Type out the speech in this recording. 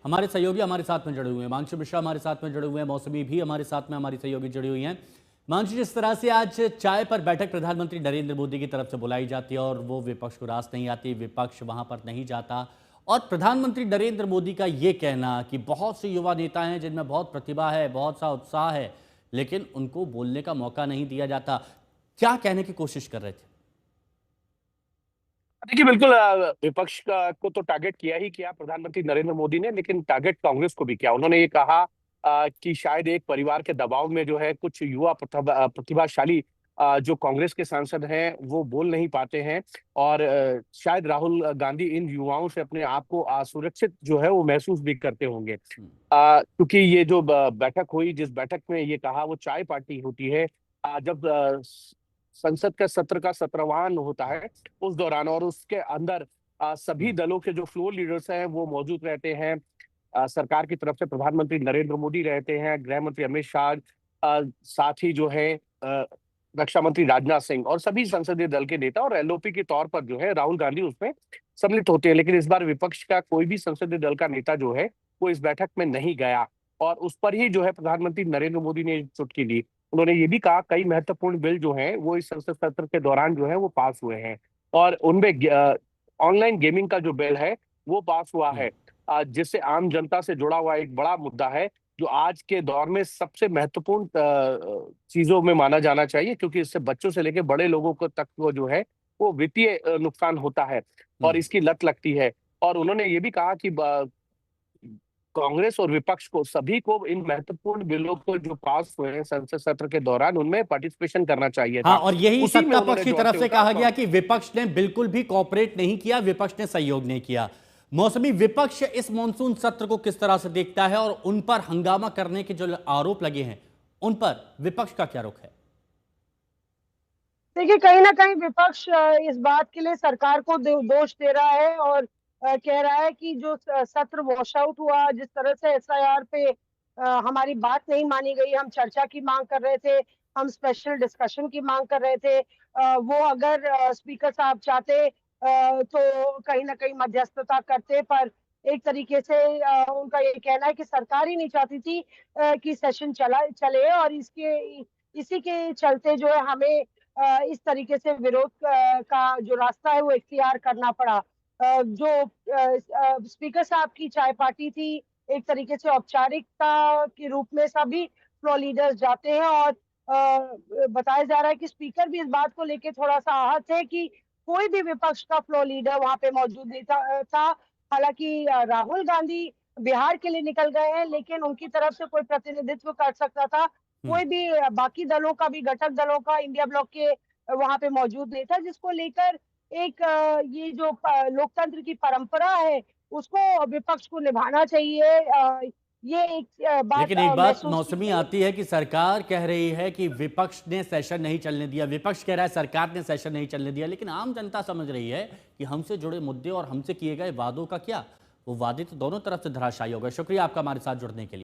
हमारे सहयोगी हमारे साथ में जुड़े हुए हैं। हिमांशु मिश्रा हमारे साथ में जुड़े हुए हैं, मौसमी भी हमारे साथ में हमारी सहयोगी जुड़ी हुई हैं। हिमांशु, जिस तरह से आज चाय पर बैठक प्रधानमंत्री नरेंद्र मोदी की तरफ से बुलाई जाती है और वो विपक्ष को रास नहीं आती, विपक्ष वहां पर नहीं जाता, और प्रधानमंत्री नरेंद्र मोदी का ये कहना कि बहुत से युवा नेता हैं जिनमें बहुत प्रतिभा है, बहुत सा उत्साह है, लेकिन उनको बोलने का मौका नहीं दिया जाता, क्या कहने की कोशिश कर रहे थे? देखिए, बिल्कुल विपक्ष का को तो टारगेट किया ही किया प्रधानमंत्री नरेंद्र मोदी ने, लेकिन टारगेट कांग्रेस को भी किया। उन्होंने ये कहा कि शायद एक परिवार के दबाव में जो है कुछ युवा प्रतिभाशाली जो कांग्रेस के सांसद हैं वो बोल नहीं पाते हैं, और शायद राहुल गांधी इन युवाओं से अपने आप को असुरक्षित जो है वो महसूस भी करते होंगे। क्योंकि ये जो बैठक हुई, जिस बैठक में ये कहा, वो चाय पार्टी होती है जब संसद का सत्र का सत्रवाहन होता है उस दौरान, और उसके अंदर सभी दलों के जो फ्लोर लीडर्स हैं वो मौजूद रहते हैं। सरकार की तरफ से प्रधानमंत्री नरेंद्र मोदी रहते हैं, गृह मंत्री अमित शाह, साथ ही जो है रक्षा मंत्री राजनाथ सिंह और सभी संसदीय दल के नेता, और एलओपी के तौर पर जो है राहुल गांधी उसमें सम्मिलित होते हैं। लेकिन इस बार विपक्ष का कोई भी संसदीय दल का नेता जो है वो इस बैठक में नहीं गया, और उस पर ही जो है प्रधानमंत्री नरेंद्र मोदी ने चुटकी ली। उन्होंने ये भी कहा कई महत्वपूर्ण बिल जो हैं वो इस संसद सत्र के दौरान जो है वो पास हुए हैं, और उनमें ऑनलाइन गेमिंग का जो बिल है वो पास हुआ है, जिससे आम जनता से जुड़ा हुआ एक बड़ा मुद्दा है जो आज के दौर में सबसे महत्वपूर्ण चीजों में माना जाना चाहिए, क्योंकि इससे बच्चों से लेकर बड़े लोगों को तक वो जो है वो वित्तीय नुकसान होता है और इसकी लत लगती है। और उन्होंने ये भी कहा कि कांग्रेस और विपक्ष को सभी को इन महत्वपूर्ण बिलों को जो पास हुए हैं संसद सत्र के दौरान उनमें पार्टिसिपेशन करना चाहिए हाँ, था। और यही उसी में सत्ता उन्होंने पक्ष की जोर तरफ से से कहा। कहा गया कि विपक्ष ने बिल्कुल भी कॉपरेट नहीं किया, विपक्ष ने सहयोग नहीं किया। मौसमी, विपक्ष इस मॉनसून सत्र को किस तरह से देखता है और उन पर हंगामा करने के जो आरोप लगे हैं उन पर विपक्ष का क्या रुख है? देखिए, कहीं न कहीं विपक्ष इस बात के लिए सरकार को दोष दे रहा है और कह रहा है कि जो सत्र वॉश आउट हुआ, जिस तरह से एसआईआर पे हमारी बात नहीं मानी गई, हम चर्चा की मांग कर रहे थे, हम स्पेशल डिस्कशन की मांग कर रहे थे। वो अगर स्पीकर साहब चाहते तो कहीं न कहीं मध्यस्थता करते, पर एक तरीके से उनका ये कहना है कि सरकार ही नहीं चाहती थी कि सेशन चले, और इसी के चलते जो है हमें इस तरीके से विरोध का जो रास्ता है वो इख्तियार करना पड़ा। जो स्पीकर साहब की चाय पार्टी थी, एक तरीके से औपचारिकता के रूप में सभी फ्लोर लीडर्स जाते हैं, और बताया जा रहा है कि स्पीकर भी इस बात को लेके थोड़ा-सा आहत है कि कोई भी विपक्ष का फ्लोर लीडर वहाँ पे मौजूद नहीं था। हालाँकि राहुल गांधी बिहार के लिए निकल गए हैं, लेकिन उनकी तरफ से कोई प्रतिनिधित्व कर सकता था। हम्म। कोई भी बाकी दलों का भी, घटक दलों का, इंडिया ब्लॉक के वहाँ पे मौजूद नहीं था, जिसको लेकर एक ये जो लोकतंत्र की परंपरा है उसको विपक्ष को निभाना चाहिए। ये एक बात लेकिन एक बात महसूस की मौसमी गई। आती है कि सरकार कह रही है कि विपक्ष ने सेशन नहीं चलने दिया, विपक्ष कह रहा है सरकार ने सेशन नहीं चलने दिया, लेकिन आम जनता समझ रही है कि हमसे जुड़े मुद्दे और हमसे किए गए वादों का क्या, वो वादे तो दोनों तरफ से धराशायी हो गए। शुक्रिया आपका हमारे साथ जुड़ने के लिए।